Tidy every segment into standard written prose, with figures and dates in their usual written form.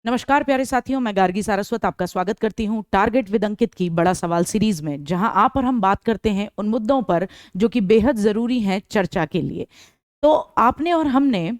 नमस्कार प्यारे साथियों, मैं गार्गी सारस्वत आपका स्वागत करती हूं टारगेट विद अंकित की बड़ा सवाल सीरीज में, जहां आप और हम बात करते हैं उन मुद्दों पर जो कि बेहद जरूरी हैं चर्चा के लिए। तो आपने और हमने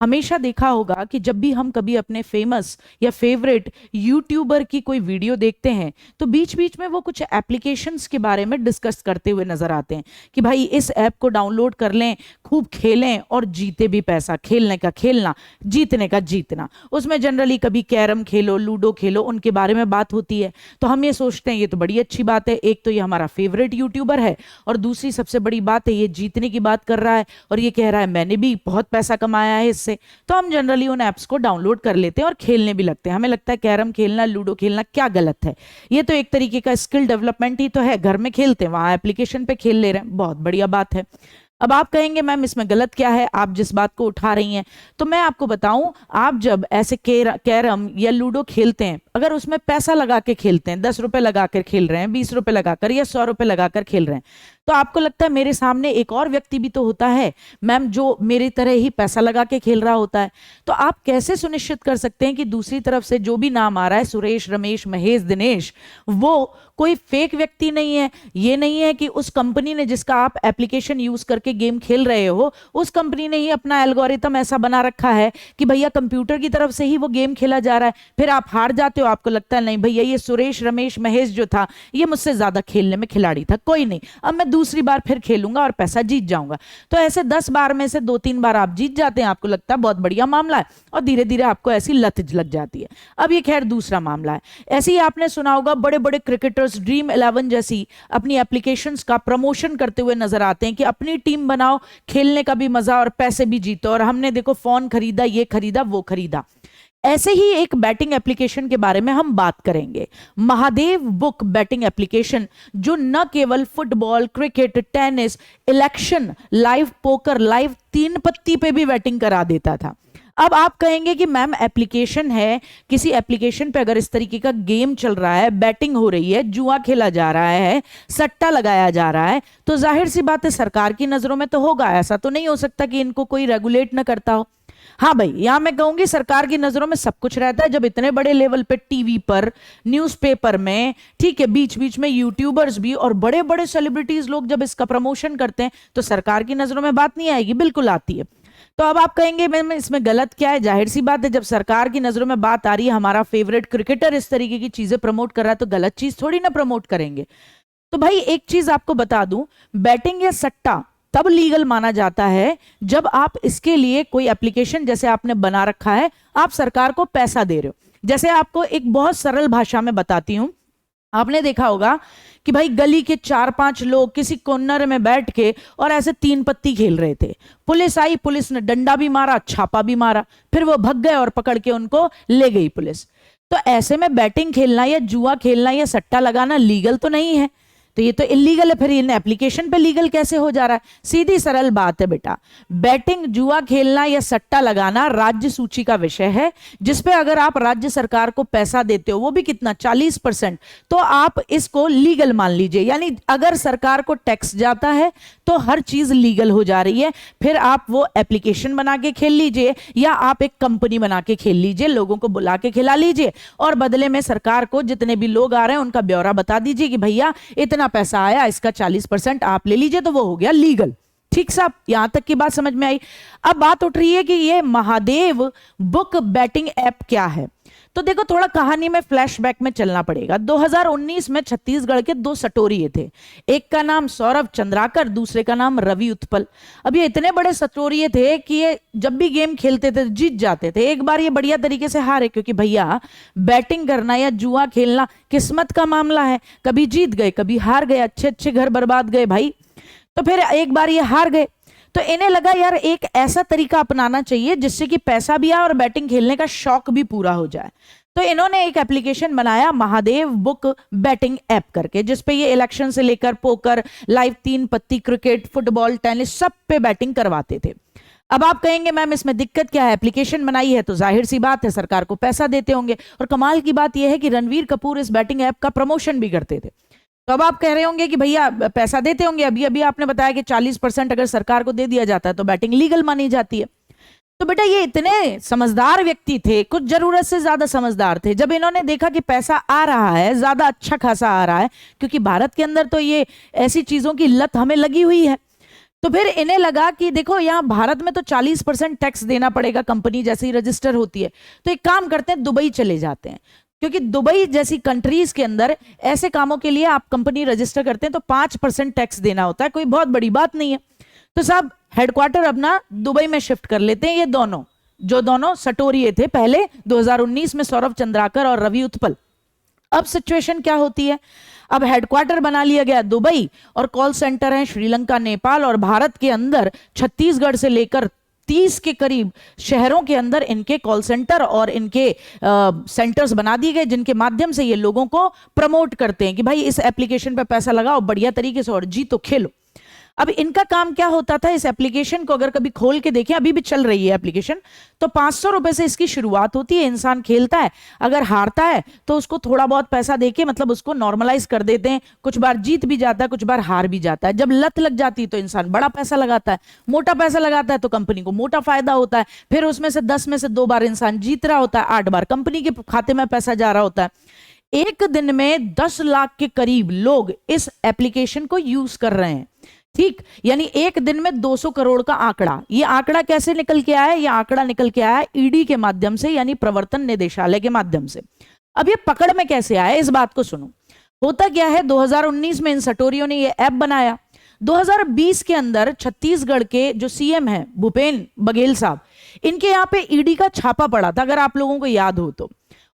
हमेशा देखा होगा कि जब भी हम कभी अपने फेमस या फेवरेट यूट्यूबर की कोई वीडियो देखते हैं तो बीच बीच में वो कुछ एप्लीकेशंस के बारे में डिस्कस करते हुए नजर आते हैं कि भाई इस ऐप को डाउनलोड कर लें, खूब खेलें और जीते भी पैसा। खेलने का खेलना, जीतने का जीतना। उसमें जनरली कभी कैरम खेलो, लूडो खेलो, उनके बारे में बात होती है। तो हम ये सोचते हैं ये तो बड़ी अच्छी बात है, एक तो ये हमारा फेवरेट यूट्यूबर है और दूसरी सबसे बड़ी बात है ये जीतने की बात कर रहा है और ये कह रहा है मैंने भी बहुत पैसा कमाया है इससे। तो हम जनरली उन ऐप्स को डाउनलोड कर लेते हैं और खेलने भी लगते हैं। हमें लगता है कैरम खेलना, लूडो खेलना क्या गलत है, ये तो एक तरीके का स्किल डेवलपमेंट ही तो है। घर में खेलते हैं, वहां एप्लीकेशन पे खेल ले रहे हैं, बहुत बढ़िया बात है। अब आप कहेंगे मैम इसमें गलत क्या है, आप जिस बात को उठा रही हैं। तो मैं आपको बताऊं, आप जब ऐसे कैरम या लूडो खेलते हैं, अगर उसमें पैसा लगा के खेलते हैं, 10 रुपए लगाकर खेल रहे हैं, 20 रुपए लगाकर या 100 रुपए लगाकर खेल रहे हैं, तो आपको लगता है मेरे सामने एक और व्यक्ति भी तो होता है मैम जो मेरी तरह ही पैसा लगा के खेल रहा होता है। तो आप कैसे सुनिश्चित कर सकते हैं कि दूसरी तरफ से जो भी नाम आ रहा है, सुरेश, रमेश, महेश, दिनेश, वो कोई फेक व्यक्ति नहीं है। ये नहीं है कि उस कंपनी ने जिसका आप एप्लीकेशन यूज करके गेम खेल रहे हो, उस कंपनी ने ही अपना एल्गोरिथम ऐसा बना रखा है कि भैया कंप्यूटर की तरफ से ही वो गेम खेला जा रहा है। फिर आप हार जाते हो, आपको लगता है नहीं भैया ये सुरेश, रमेश, महेश जो था ये मुझसे ज्यादा खेलने में खिलाड़ी था, कोई नहीं, अब मैं दूसरी बार फिर खेलूंगा और पैसा जीत जाऊंगा। तो ऐसे 10 बार में से 2-3 बार आप जीत जाते हैं, आपको लगता है बहुत बढ़िया मामला है और धीरे धीरे आपको ऐसी लत लग जाती है। अब ये खैर दूसरा मामला है। ऐसे ही आपने सुना होगा बड़े बड़े क्रिकेटर्स ड्रीम 11 जैसी अपनी एप्लीकेशंस का प्रमोशन करते हुए नजर आते हैं कि अपनी टीम बनाओ, खेलने का भी मजा और पैसे भी जीतो, और हमने देखो फोन खरीदा, ये खरीदा, वो खरीदा। ऐसे ही एक बैटिंग एप्लीकेशन के बारे में हम बात करेंगे, महादेव बुक बैटिंग एप्लीकेशन, जो न केवल football, cricket, tennis, election, live poker, live तीन पत्ती पे भी बैटिंग करा देता था। अब आप कहेंगे कि मैम एप्लीकेशन है, किसी एप्लीकेशन पे अगर इस तरीके का गेम चल रहा है, बैटिंग हो रही है, जुआ खेला जा रहा है, सट्टा लगाया जा रहा है, तो जाहिर सी बात है सरकार की नजरों में तो होगा। ऐसा तो नहीं हो सकता कि इनको कोई रेगुलेट न करता हो। हाँ भाई, यहां मैं कहूंगी सरकार की नजरों में सब कुछ रहता है। जब इतने बड़े लेवल पे टीवी पर, न्यूज़पेपर में, ठीक है, बीच बीच में यूट्यूबर्स भी और बड़े बड़े सेलिब्रिटीज लोग जब इसका प्रमोशन करते हैं तो सरकार की नजरों में बात नहीं आएगी? बिल्कुल आती है। तो अब आप कहेंगे मैम इसमें गलत क्या है? जाहिर सी बात है, जब सरकार की नजरों में बात आ रही है, हमारा फेवरेट क्रिकेटर इस तरीके की चीजें प्रमोट कर रहा है, तो गलत चीज थोड़ी ना प्रमोट करेंगे। तो भाई एक चीज आपको बता दूं, बैटिंग या सट्टा तब लीगल माना जाता है जब आप इसके लिए कोई एप्लीकेशन जैसे आपने बना रखा है, आप सरकार को पैसा दे रहे हो। जैसे आपको एक बहुत सरल भाषा में बताती हूं, आपने देखा होगा कि भाई गली के 4-5 लोग किसी कॉर्नर में बैठ के और ऐसे तीन पत्ती खेल रहे थे। पुलिस आई, पुलिस ने डंडा भी मारा, छापा भी मारा, फिर वो भग गए और पकड़ के उनको ले गई पुलिस। तो ऐसे में बैटिंग खेलना या जुआ खेलना या सट्टा लगाना लीगल तो नहीं है, तो ये तो इलीगल है। फिर इन एप्लीकेशन पे लीगल कैसे हो जा रहा है? सीधी सरल बात है बेटा, बैटिंग, जुआ खेलना या सट्टा लगाना राज्य सूची का विषय है, जिसपे अगर आप राज्य सरकार को पैसा देते हो, वो भी कितना, 40%, तो आप इसको लीगल मान लीजिए। यानी अगर सरकार को टैक्स जाता है तो हर चीज लीगल हो जा रही है। फिर आप वो एप्लीकेशन बना के खेल लीजिए या आप एक कंपनी बना के खेल लीजिए, लोगों को बुला के खिला लीजिए और बदले में सरकार को जितने भी लोग आ रहे हैं उनका ब्यौरा बता दीजिए कि भैया इतना पैसा आया, इसका 40% आप ले लीजिए, तो वो हो गया लीगल। ठीक साहब, यहां तक की बात समझ में आई। अब बात उठ रही है कि ये महादेव बुक बैटिंग ऐप क्या है। तो देखो, थोड़ा कहानी में फ्लैशबैक में चलना पड़ेगा। 2019 में छत्तीसगढ़ के दो सटोरिये थे, एक का नाम सौरभ चंद्राकर, दूसरे का नाम रवि उत्पल। अब ये इतने बड़े सटोरिये थे कि ये जब भी गेम खेलते थे जीत जाते थे। एक बार ये बढ़िया तरीके से हारे, क्योंकि भैया बैटिंग करना या जुआ खेलना किस्मत का मामला है, कभी जीत गए कभी हार गए, अच्छे अच्छे घर बर्बाद गए भाई। तो फिर एक बार ये हार गए, तो इन्हें लगा यार एक ऐसा तरीका अपनाना चाहिए जिससे कि पैसा भी आए और बैटिंग खेलने का शौक भी पूरा हो जाए। तो इन्होंने एक एप्लीकेशन बनाया, महादेव बुक बैटिंग ऐप करके, जिसपे ये इलेक्शन से लेकर पोकर, लाइव तीन पत्ती, क्रिकेट, फुटबॉल, टेनिस, सब पे बैटिंग करवाते थे। अब आप कहेंगे मैम इसमें दिक्कत क्या है? एप्लीकेशन बनाई है तो जाहिर सी बात है सरकार को पैसा देते होंगे, और कमाल की बात यह है कि रणवीर कपूर इस बैटिंग ऐप का प्रमोशन भी करते थे। तो अब आप कह रहे होंगे कि भैया पैसा देते होंगे, अभी अभी आपने बताया कि 40% अगर सरकार को दे दिया जाता है तो बैटिंग लीगल मानी जाती है। तो बेटा ये इतने समझदार व्यक्ति थे, कुछ जरूरत से ज्यादा समझदार थे। जब इन्होंने देखा कि पैसा आ रहा है, ज्यादा अच्छा खासा आ रहा है, क्योंकि भारत के अंदर तो ये ऐसी चीजों की लत हमें लगी हुई है, तो फिर इन्हें लगा कि देखो यहाँ भारत में तो 40% टैक्स देना पड़ेगा कंपनी जैसे ही रजिस्टर होती है, तो एक काम करते हैं दुबई चले जाते हैं, क्योंकि दुबई जैसी कंट्रीज के अंदर ऐसे कामों के लिए आप कंपनी रजिस्टर करते हैं तो 5% टैक्स देना होता है, कोई बहुत बड़ी बात नहीं है। तो साहब हेडक्वार्टर अपना दुबई में शिफ्ट कर लेते हैं, ये दोनों जो दोनों सटोरिये थे पहले 2019 में, सौरभ चंद्राकर और रवि उत्पल। अब सिचुएशन क्या होती है, अब हेडक्वार्टर बना लिया गया दुबई और कॉल सेंटर है श्रीलंका, नेपाल और भारत के अंदर छत्तीसगढ़ से लेकर 30 के करीब शहरों के अंदर इनके कॉल सेंटर और इनके सेंटर्स बना दिए गए, जिनके माध्यम से ये लोगों को प्रमोट करते हैं कि भाई इस एप्लीकेशन पे पैसा लगाओ बढ़िया तरीके से और जीतो खेलो। अब इनका काम क्या होता था, इस एप्लीकेशन को अगर कभी खोल के देखें, अभी भी चल रही है एप्लीकेशन, तो 500 रुपए से इसकी शुरुआत होती है। इंसान खेलता है, अगर हारता है तो उसको थोड़ा बहुत पैसा देके मतलब उसको नॉर्मलाइज कर देते हैं, कुछ बार जीत भी जाता है, कुछ बार हार भी जाता है। जब लत लग जाती है तो इंसान बड़ा पैसा लगाता है, मोटा पैसा लगाता है तो कंपनी को मोटा फायदा होता है, फिर उसमें से 10 में से 2 बार इंसान जीत रहा होता है, 8 बार कंपनी के खाते में पैसा जा रहा होता है। एक दिन में 10 लाख के करीब लोग इस एप्लीकेशन को यूज कर रहे हैं, ठीक, यानी एक दिन में 200 करोड़ का आंकड़ा। ये आंकड़ा कैसे निकल के आया है, ये आंकड़ा निकल के आया है ईडी के माध्यम से, यानी प्रवर्तन निदेशालय के माध्यम से। अब ये पकड़ में कैसे आया, इस बात को सुनो। होता क्या है, 2019 में इन सटोरियों ने ये ऐप बनाया। 2020 के अंदर छत्तीसगढ़ के जो सीएम है भूपेन बघेल साहब, इनके यहाँ पे ईडी का छापा पड़ा था, अगर आप लोगों को याद हो तो,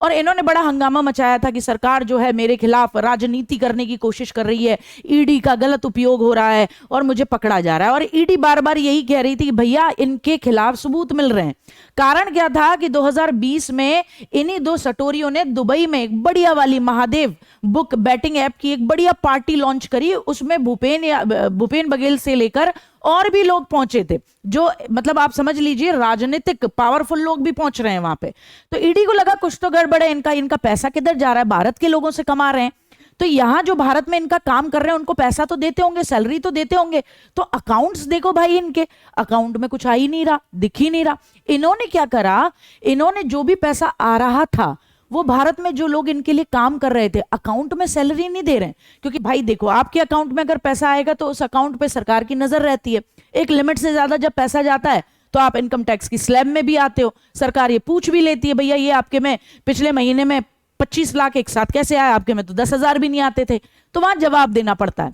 और इन्होंने बड़ा हंगामा मचाया था कि सरकार जो है मेरे खिलाफ राजनीति करने की कोशिश कर रही है, ईडी का गलत उपयोग हो रहा है और मुझे पकड़ा जा रहा है। और ईडी बार बार यही कह रही थी कि भैया इनके खिलाफ सबूत मिल रहे हैं। कारण क्या था कि 2020 में इन्हीं 2 सटोरियों ने दुबई में एक बढ़िया वाली महादेव बुक बैटिंग ऐप की एक बढ़िया पार्टी लॉन्च करी, उसमें भूपेन बघेल से लेकर और भी लोग पहुंचे थे, जो मतलब आप समझ लीजिए राजनीतिक पावरफुल लोग भी पहुंच रहे हैं वहां पे। तो ईडी को लगा कुछ तो गड़बड़ है, इनका पैसा किधर जा रहा है, भारत के लोगों से कमा रहे हैं, तो यहां जो भारत में इनका काम कर रहे हैं उनको पैसा तो देते होंगे, सैलरी तो देते होंगे, तो अकाउंट्स देखो भाई, इनके अकाउंट में कुछ आ ही नहीं रहा, दिख ही नहीं रहा। इन्होंने क्या करा, इन्होंने जो भी पैसा आ रहा था वो भारत में जो लोग इनके लिए काम कर रहे थे अकाउंट में सैलरी नहीं दे रहे हैं, क्योंकि भाई देखो आपके अकाउंट में अगर पैसा आएगा तो उस अकाउंट पे सरकार की नजर रहती है। एक लिमिट से ज्यादा जब पैसा जाता है तो आप इनकम टैक्स की स्लैब में भी आते हो, सरकार ये पूछ भी लेती है भैया ये आपके में पिछले महीने में 25 लाख एक साथ कैसे आया, आपके में तो 10,000 भी नहीं आते थे, तो वहां जवाब देना पड़ता है।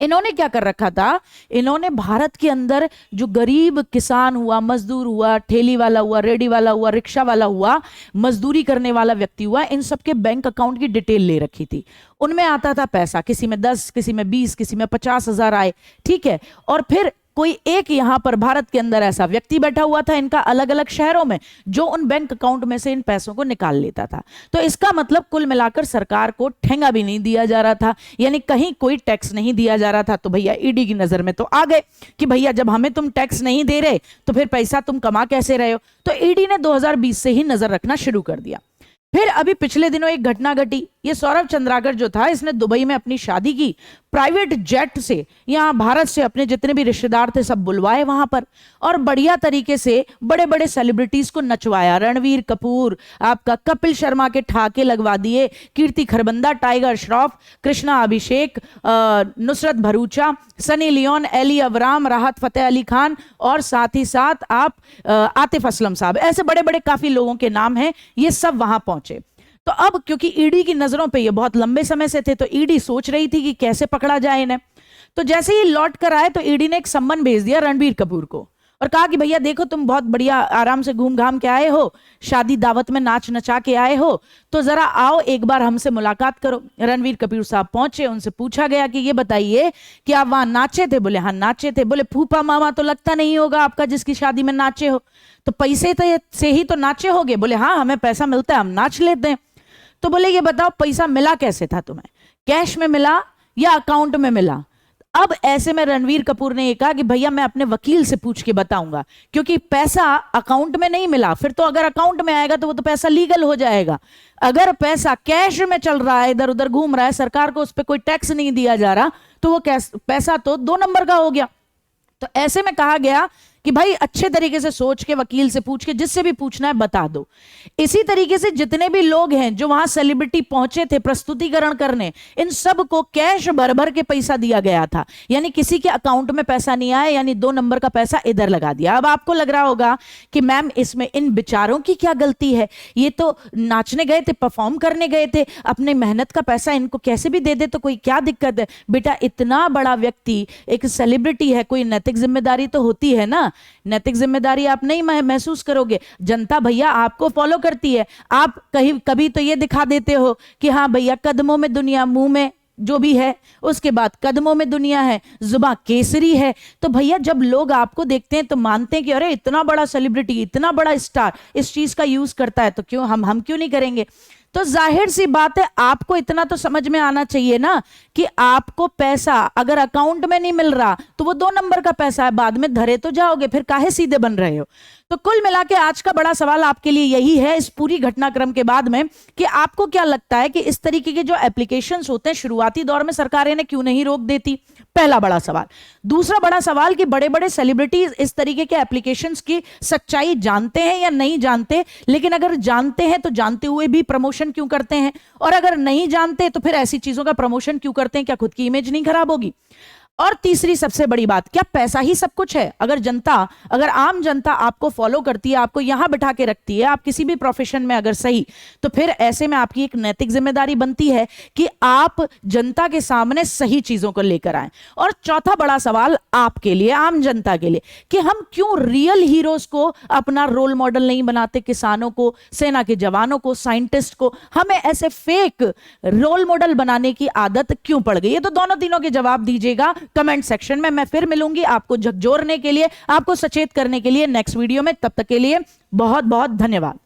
इन्होंने क्या कर रखा था, इन्होंने भारत के अंदर जो गरीब किसान हुआ, मजदूर हुआ, ठेली वाला हुआ, रेडी वाला हुआ, रिक्शा वाला हुआ, मजदूरी करने वाला व्यक्ति हुआ, इन सबके बैंक अकाउंट की डिटेल ले रखी थी। उनमें आता था पैसा, किसी में 10, किसी में 20, किसी में 50,000 आए, ठीक है। और फिर कोई एक यहां पर भारत के अंदर ऐसा व्यक्ति बैठा हुआ था इनका अलग अलग शहरों में, जो उन बैंक अकाउंट में से इन पैसों को निकाल लेता था। तो इसका मतलब कुल मिलाकर सरकार को ठेंगा भी नहीं दिया जा रहा था, यानी कहीं कोई टैक्स नहीं दिया जा रहा था। तो भैया ईडी की नजर में तो आ गए कि भैया जब हमें तुम टैक्स नहीं दे रहे तो फिर पैसा तुम कमा कैसे रहे हो। तो ईडी ने 2020 से ही नजर रखना शुरू कर दिया। फिर अभी पिछले दिनों एक घटना घटी, ये सौरभ चंद्राकर जो था इसने दुबई में अपनी शादी की, प्राइवेट जेट से यहाँ भारत से अपने जितने भी रिश्तेदार थे सब बुलवाए वहां पर, और बढ़िया तरीके से बड़े बड़े सेलिब्रिटीज को नचवाया। रणवीर कपूर, आपका कपिल शर्मा के ठाके लगवा दिए, कीर्ति खरबंदा, टाइगर श्रॉफ, कृष्णा अभिषेक, नुसरत भरूचा, सनी लियोन, एली अवराम, राहत फतेह अली खान और साथ ही साथ आप आतिफ असलम साहब, ऐसे बड़े बड़े काफी लोगों के नाम हैं, ये सब वहां पहुंचे। तो अब क्योंकि ईडी की नजरों पे ये बहुत लंबे समय से थे, तो ईडी सोच रही थी कि कैसे पकड़ा जाए इन्हें। तो जैसे ही लौट कर आए तो ईडी ने एक सम्मन भेज दिया रणवीर कपूर को और कहा कि भैया देखो तुम बहुत बढ़िया आराम से घूम घाम के आए हो, शादी दावत में नाच नचा के आए हो, तो जरा आओ एक बार हमसे मुलाकात करो। रणवीर कपूर साहब पहुंचे, उनसे पूछा गया कि ये बताइए कि आप वहां नाचे थे? बोले हाँ नाचे थे। बोले फूफा मामा तो लगता नहीं होगा आपका जिसकी शादी में नाचे हो, तो पैसे से ही तो नाचे होगे? बोले हाँ हमें पैसा मिलता है हम नाच लेते हैं। तो बोले ये बताओ पैसा मिला कैसे था तुम्हें, कैश में मिला या अकाउंट में मिला? अब ऐसे में रणवीर कपूर ने ये कहा कि भैया मैं अपने वकील से पूछ के बताऊंगा, क्योंकि पैसा अकाउंट में नहीं मिला, फिर तो अगर अकाउंट में आएगा तो वो तो पैसा लीगल हो जाएगा। अगर पैसा कैश में चल रहा है, इधर उधर घूम रहा है, सरकार को उस पर कोई टैक्स नहीं दिया जा रहा, तो वो पैसा तो 2 नंबर का हो गया। तो ऐसे में कहा गया कि भाई अच्छे तरीके से सोच के, वकील से पूछ के, जिससे भी पूछना है बता दो। इसी तरीके से जितने भी लोग हैं जो वहां सेलिब्रिटी पहुंचे थे प्रस्तुतिकरण करने, इन सब को कैश भर भर के पैसा दिया गया था, यानी किसी के अकाउंट में पैसा नहीं आया, यानी 2 नंबर का पैसा इधर लगा दिया। अब आपको लग रहा होगा कि मैम इसमें इन बेचारों की क्या गलती है, ये तो नाचने गए थे, परफॉर्म करने गए थे, अपने मेहनत का पैसा इनको कैसे भी दे दे तो कोई क्या दिक्कत है। बेटा इतना बड़ा व्यक्ति एक सेलिब्रिटी है, कोई नैतिक जिम्मेदारी तो होती है ना। नैतिक जिम्मेदारी आप नहीं महसूस करोगे, जनता भैया आपको फॉलो करती है। आप कहीं कभी तो ये दिखा देते हो कि हाँ भैया कदमों में दुनिया, मुंह में जो भी है, उसके बाद कदमों में दुनिया है, जुबान केसरी है। तो भैया जब लोग आपको देखते हैं तो मानते हैं कि अरे इतना बड़ा सेलिब्रिटी, इतना बड़ा स्टार इस चीज का यूज करता है, तो क्यों हम क्यों नहीं करेंगे। तो जाहिर सी बात है आपको इतना तो समझ में आना चाहिए ना कि आपको पैसा अगर अकाउंट में नहीं मिल रहा तो वो 2 नंबर का पैसा है, बाद में धरे तो जाओगे, फिर काहे सीधे बन रहे हो। तो कुल मिला के आज का बड़ा सवाल आपके लिए यही है इस पूरी घटनाक्रम के बाद में, कि आपको क्या लगता है कि इस तरीके के जो एप्लीकेशंस होते हैं शुरुआती दौर में सरकार इन्हें क्यों नहीं रोक देती। पहला बड़ा सवाल। दूसरा बड़ा सवाल कि बड़े बड़े सेलिब्रिटीज इस तरीके के एप्लीकेशंस की सच्चाई जानते हैं या नहीं जानते, लेकिन अगर जानते हैं तो जानते हुए भी प्रमोशन क्यों करते हैं, और अगर नहीं जानते तो फिर ऐसी चीजों का प्रमोशन क्यों करते हैं, क्या खुद की इमेज नहीं खराब होगी। और तीसरी सबसे बड़ी बात, क्या पैसा ही सब कुछ है। अगर आम जनता आपको फॉलो करती है, आपको यहां बिठा के रखती है, आप किसी भी प्रोफेशन में अगर सही, तो फिर ऐसे में आपकी एक नैतिक जिम्मेदारी बनती है कि आप जनता के सामने सही चीजों को लेकर आए। और चौथा बड़ा सवाल आपके लिए, आम जनता के लिए, कि हम क्यों रियल हीरोज को अपना रोल मॉडल नहीं बनाते, किसानों को, सेना के जवानों को, साइंटिस्ट को, हमें ऐसे फेक रोल मॉडल बनाने की आदत क्यों पड़ गई है। तो दोनों तीनों के जवाब दीजिएगा कमेंट सेक्शन में। मैं फिर मिलूंगी आपको झकझोरने के लिए, आपको सचेत करने के लिए नेक्स्ट वीडियो में। तब तक के लिए बहुत बहुत धन्यवाद।